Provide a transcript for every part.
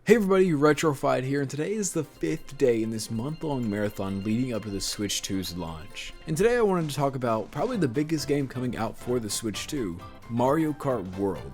Hey everybody, Retrofied here, and today is the 5th day in this month-long marathon leading up to the Switch 2's launch. And today I wanted to talk about probably the biggest game coming out for the Switch 2, Mario Kart World.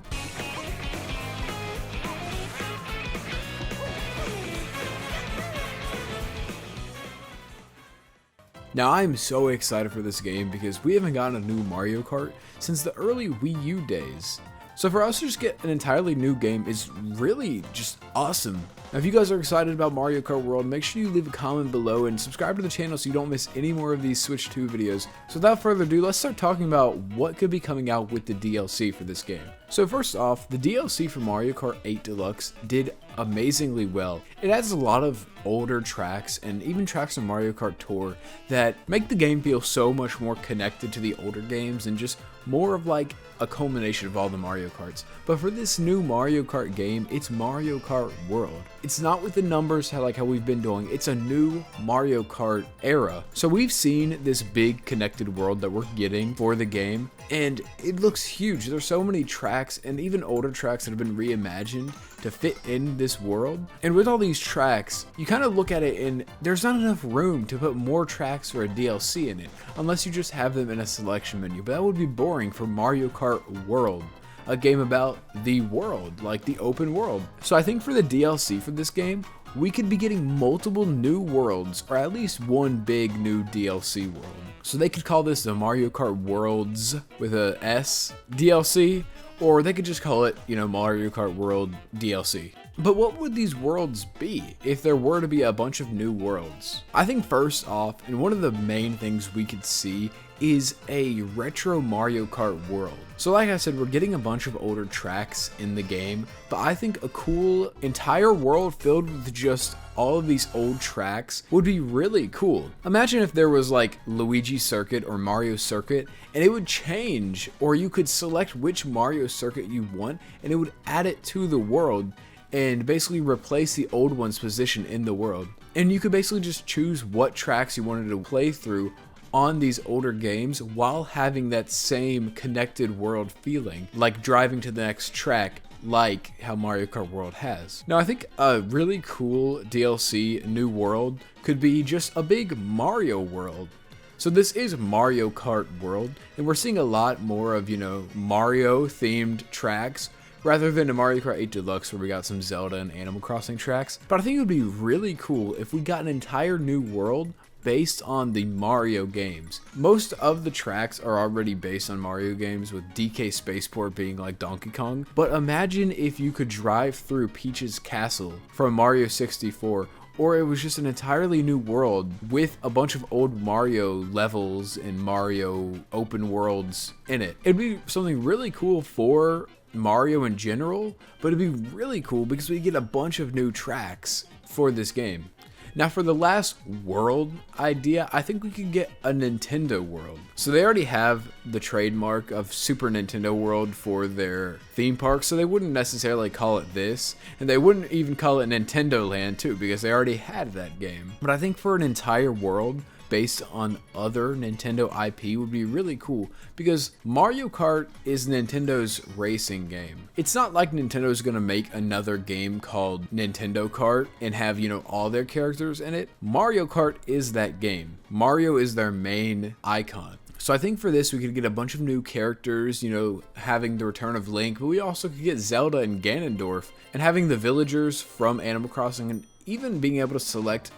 Now I'm so excited for this game because we haven't gotten a new Mario Kart since the early Wii U days. So for us to just get an entirely new game is really just awesome. Now if you guys are excited about Mario Kart World, make sure you leave a comment below and subscribe to the channel so you don't miss any more of these Switch 2 videos. So without further ado, let's start talking about what could be coming out with the DLC for this game. So first off, the DLC for Mario Kart 8 Deluxe did amazingly well. It adds a lot of older tracks and even tracks from Mario Kart Tour that make the game feel so much more connected to the older games and just more of like a culmination of all the Mario Karts. But for this new Mario Kart game, it's Mario Kart World. It's not with the numbers how we've been doing. It's a new Mario Kart era. So we've seen this big connected world that we're getting for the game, and it looks huge. There's so many tracks and even older tracks that have been reimagined to fit in this world. And with all these tracks, you kind of look at it and there's not enough room to put more tracks for a DLC in it, unless you just have them in a selection menu. But that would be boring for Mario Kart World, a game about the world, like the open world. So I think for the DLC for this game, we could be getting multiple new worlds, or at least one big new DLC world. So they could call this the Mario Kart Worlds with a S DLC, or they could just call it, Mario Kart World DLC. But what would these worlds be if there were to be a bunch of new worlds? I think first off, and one of the main things we could see is a retro Mario Kart world. So like I said, we're getting a bunch of older tracks in the game, but I think a cool entire world filled with just all of these old tracks would be really cool. Imagine if there was like Luigi Circuit or Mario Circuit, and it would change, or you could select which Mario Circuit you want, and it would add it to the world and basically replace the old one's position in the world. And you could basically just choose what tracks you wanted to play through on these older games while having that same connected world feeling, like driving to the next track like how Mario Kart World has. Now I think a really cool DLC new world could be just a big Mario world. So this is Mario Kart World, and we're seeing a lot more of, Mario themed tracks rather than a Mario Kart 8 Deluxe where we got some Zelda and Animal Crossing tracks. But I think it would be really cool if we got an entire new world based on the Mario games. Most of the tracks are already based on Mario games, with DK Spaceport being like Donkey Kong. But imagine if you could drive through Peach's Castle from Mario 64, or it was just an entirely new world with a bunch of old Mario levels and Mario open worlds in it. It'd be something really cool for Mario in general, but it'd be really cool because we get a bunch of new tracks for this game. Now for the last world idea, I think we could get a Nintendo World. So they already have the trademark of Super Nintendo World for their theme park, so they wouldn't necessarily call it this, and they wouldn't even call it Nintendo Land too, because they already had that game. But I think for an entire world based on other Nintendo IP would be really cool, because Mario Kart is Nintendo's racing game. It's not like Nintendo's gonna make another game called Nintendo Kart and have, all their characters in it. Mario Kart is that game. Mario is their main icon. So I think for this we could get a bunch of new characters, having the return of Link, but we also could get Zelda and Ganondorf, and having the villagers from Animal Crossing, and even being able to select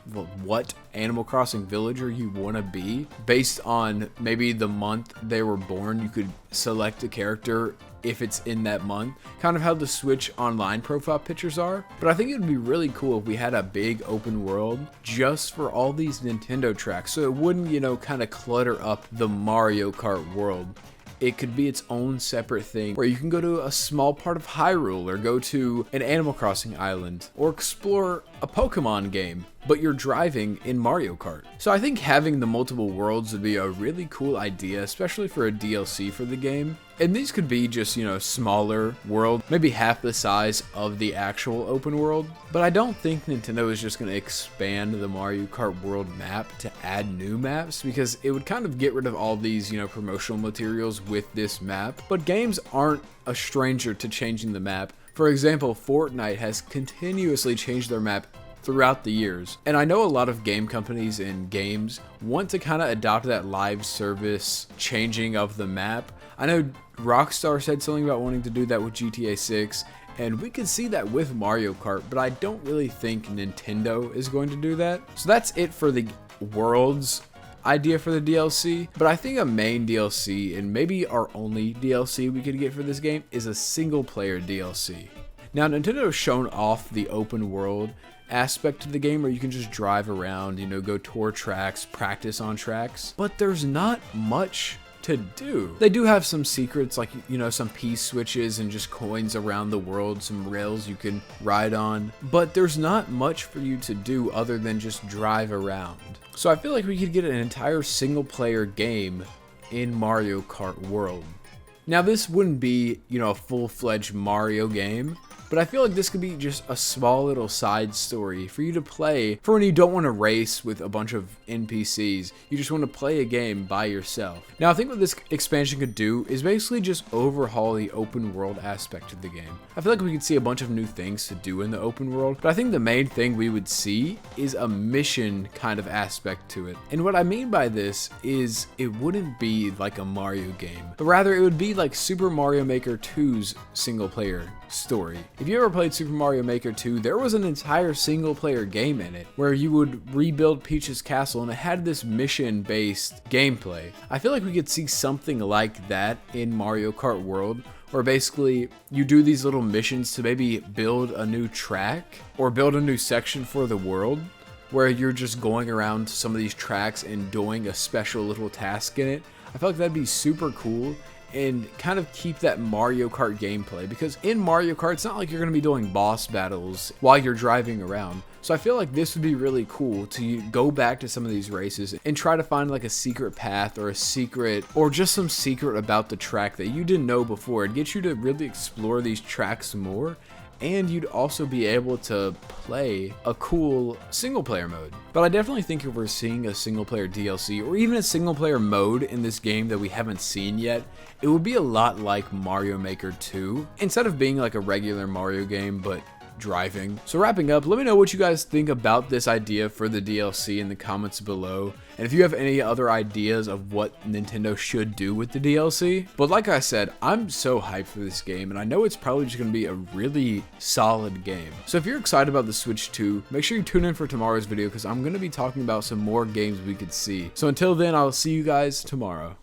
what Animal Crossing villager you want to be based on maybe the month they were born. You could select a character if it's in that month, kind of how the Switch Online profile pictures are. But I think it would be really cool if we had a big open world just for all these Nintendo tracks, so it wouldn't, kind of clutter up the Mario Kart world. It could be its own separate thing where you can go to a small part of Hyrule, or go to an Animal Crossing island, or explore a Pokemon game, but you're driving in Mario Kart. So I think having the multiple worlds would be a really cool idea, especially for a DLC for the game. And these could be just, smaller world, maybe half the size of the actual open world. But I don't think Nintendo is just going to expand the Mario Kart World map to add new maps, because it would kind of get rid of all these, promotional materials with this map. But games aren't a stranger to changing the map For example, Fortnite has continuously changed their map throughout the years. And I know a lot of game companies and games want to kind of adopt that live service changing of the map. I know Rockstar said something about wanting to do that with GTA 6, and we could see that with Mario Kart, but I don't really think Nintendo is going to do that. So that's it for the Worlds idea for the DLC, but I think a main DLC, and maybe our only DLC we could get for this game, is a single player DLC. Now, Nintendo's shown off the open world aspect of the game where you can just drive around, you know, go tour tracks, practice on tracks, but there's not much to do. They do have some secrets, like, you know, some piece switches and just coins around the world, some rails you can ride on, but there's not much for you to do other than just drive around. So I feel like we could get an entire single player game in Mario Kart World. Now, this wouldn't be, you know, a full-fledged Mario game, but I feel like this could be just a small little side story for you to play for when you don't want to race with a bunch of NPCs. You just want to play a game by yourself. Now, I think what this expansion could do is basically just overhaul the open world aspect of the game. I feel like we could see a bunch of new things to do in the open world, but I think the main thing we would see is a mission kind of aspect to it. And what I mean by this is it wouldn't be like a Mario game, but rather it would be like Super Mario Maker 2's single player story. If you ever played Super Mario Maker 2, there was an entire single player game in it where you would rebuild Peach's castle, and it had this mission based gameplay. I feel like we could see something like that in Mario Kart World, where basically you do these little missions to maybe build a new track or build a new section for the world, where you're just going around some of these tracks and doing a special little task in it. I feel like that'd be super cool and kind of keep that Mario Kart gameplay, because in Mario Kart, it's not like you're going to be doing boss battles while you're driving around. So I feel like this would be really cool to go back to some of these races and try to find like a secret path or a secret, or just some secret about the track that you didn't know before. It'd get you to really explore these tracks more, and you'd also be able to play a cool single player mode. But I definitely think if we're seeing a single player DLC or even a single player mode in this game that we haven't seen yet, it would be a lot like Mario Maker 2, instead of being like a regular Mario game, but driving. So wrapping up, let me know what you guys think about this idea for the DLC in the comments below, and if you have any other ideas of what Nintendo should do with the DLC. But like I said, I'm so hyped for this game, and I know it's probably just going to be a really solid game. So if you're excited about the Switch 2, make sure you tune in for tomorrow's video, because I'm going to be talking about some more games we could see. So until then, I'll see you guys tomorrow.